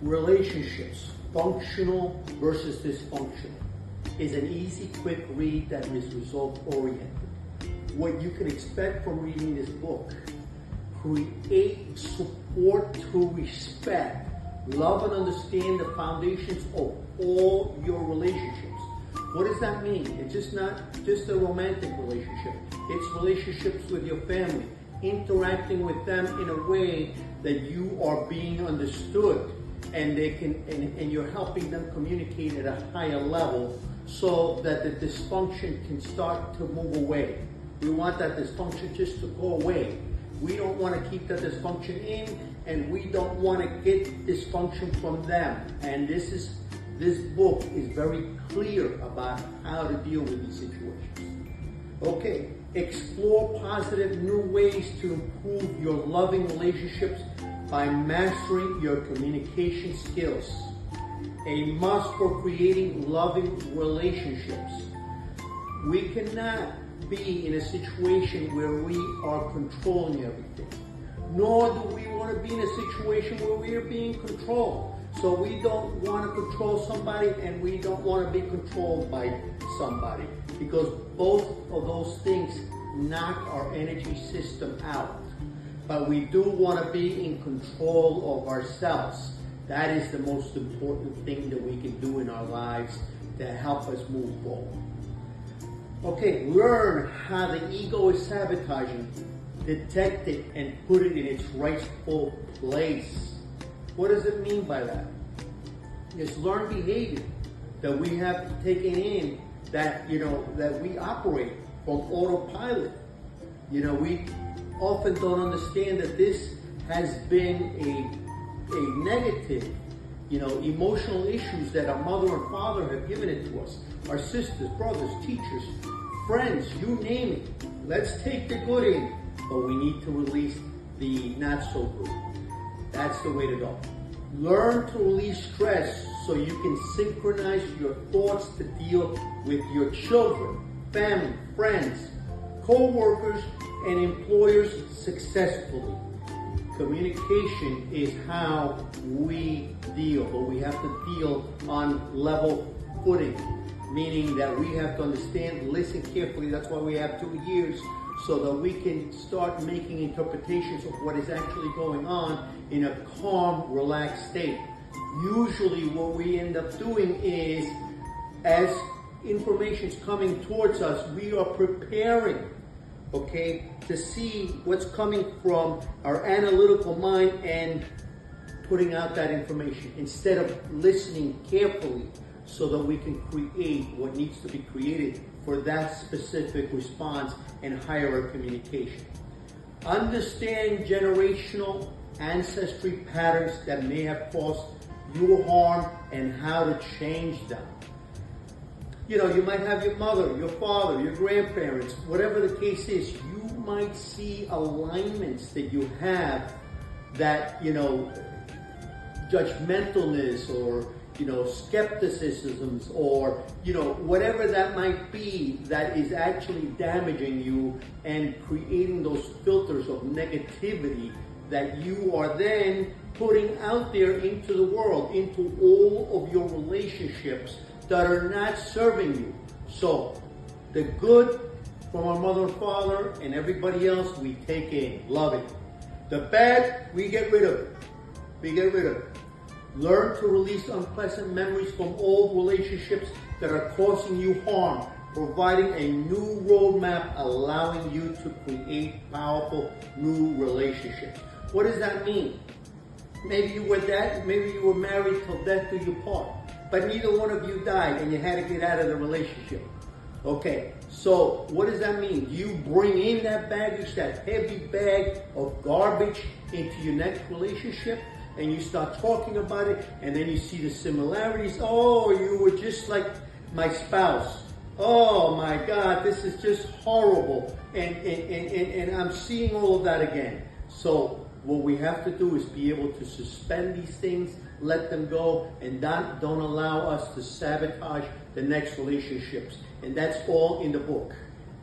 Relationships, functional versus dysfunctional, is an easy, quick read that is result-oriented. What you can expect from reading this book: create support to respect, love and understand the foundations of all your relationships. What does that mean? It's not just a romantic relationship. It's relationships with your family, interacting with them in a way that you are being understood, and they can, and you're helping them communicate at a higher level so that the dysfunction can start to move away. We want that dysfunction just to go away. We don't want to keep that dysfunction in, and we don't want to get dysfunction from them. And this book is very clear about how to deal with these situations. Okay, explore positive new ways to improve your loving relationships by mastering your communication skills. A must for creating loving relationships. We cannot be in a situation where we are controlling everything, nor do we want to be in a situation where we are being controlled. So we don't want to control somebody, and we don't want to be controlled by somebody, because both of those things knock our energy system out. But we do want to be in control of ourselves. That is the most important thing that we can do in our lives to help us move forward. Okay, learn how the ego is sabotaging, detect it, and put it in its rightful place. What does it mean by that? It's learned behavior that we have taken in, that, that we operate from autopilot. We often don't understand that this has been a negative, emotional issues that our mother and father have given it to us. Our sisters, brothers, teachers, friends, you name it. Let's take the good in, but we need to release the not so good. That's the way to go. Learn to release stress so you can synchronize your thoughts to deal with your children, family, friends, co-workers, and employers successfully. Communication is how we deal, but we have to deal on level footing, meaning that we have to understand, listen carefully. That's why we have 2 years, so that we can start making interpretations of what is actually going on in a calm, relaxed state. Usually what we end up doing is, as information is coming towards us, we are preparing, to see what's coming from our analytical mind and putting out that information, instead of listening carefully so that we can create what needs to be created for that specific response and higher our communication. Understand generational ancestry patterns that may have caused you harm and how to change them. You might have your mother, your father, your grandparents, whatever the case is, you might see alignments that you have that, judgmentalness or, skepticisms or, whatever that might be that is actually damaging you and creating those filters of negativity that you are then putting out there into the world, into all of your relationships that are not serving you. So the good from our mother and father and everybody else, we take in, love it. The bad, we get rid of it. Learn to release unpleasant memories from old relationships that are causing you harm, providing a new roadmap, allowing you to create powerful new relationships. What does that mean? Maybe you were married till death do you part, but neither one of you died and you had to get out of the relationship. Okay, so what does that mean? Do you bring in that baggage, that heavy bag of garbage into your next relationship? And you start talking about it, and then you see the similarities. Oh, you were just like my spouse. Oh my God, this is just horrible. And I'm seeing all of that again. So what we have to do is be able to suspend these things, let them go, and don't allow us to sabotage the next relationships. And that's all in the book.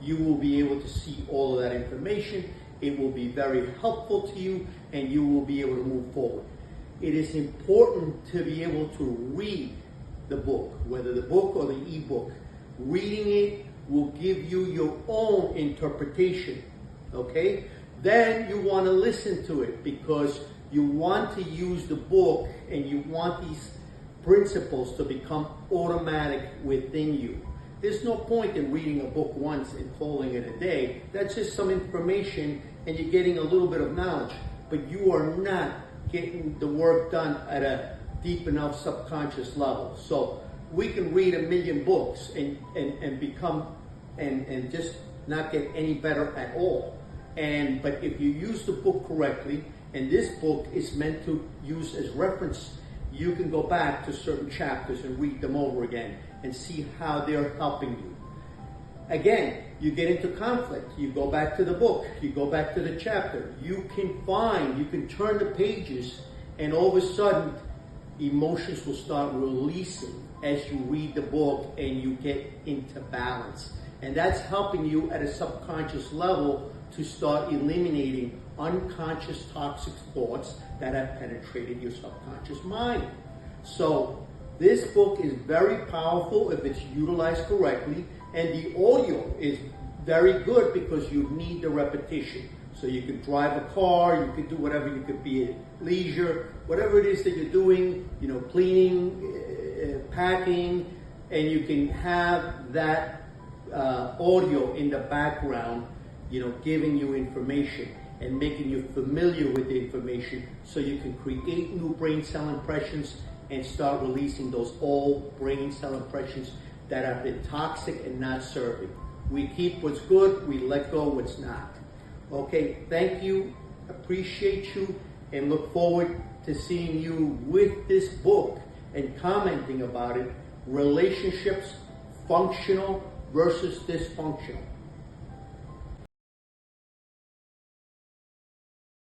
You will be able to see all of that information. It will be very helpful to you, and you will be able to move forward. it is important to be able to read the book, whether the book or the ebook. Reading it will give you your own interpretation, okay? Then you want to listen to it because you want to use the book and you want these principles to become automatic within you. There's no point in reading a book once and calling it a day. That's just some information and you're getting a little bit of knowledge, but you are not getting the work done at a deep enough subconscious level. So we can read 1,000,000 books and become and just not get any better at all. But if you use the book correctly, and this book is meant to use as reference, you can go back to certain chapters and read them over again and see how they're helping you. Again, you get into conflict, you go back to the book, you go back to the chapter, you can turn the pages, and all of a sudden emotions will start releasing as you read the book and you get into balance. And that's helping you at a subconscious level to start eliminating unconscious toxic thoughts that have penetrated your subconscious mind. So this book is very powerful if it's utilized correctly, and the audio is very good because you need the repetition. So you can drive a car, you can do whatever, you could be at leisure, whatever it is that you're doing, cleaning, packing, and you can have that audio in the background, giving you information and making you familiar with the information so you can create new brain cell impressions and start releasing those old brain cell impressions that have been toxic and not serving. We keep what's good, we let go what's not. Okay, thank you, appreciate you, and look forward to seeing you with this book and commenting about it, Relationships, Functional versus Dysfunctional.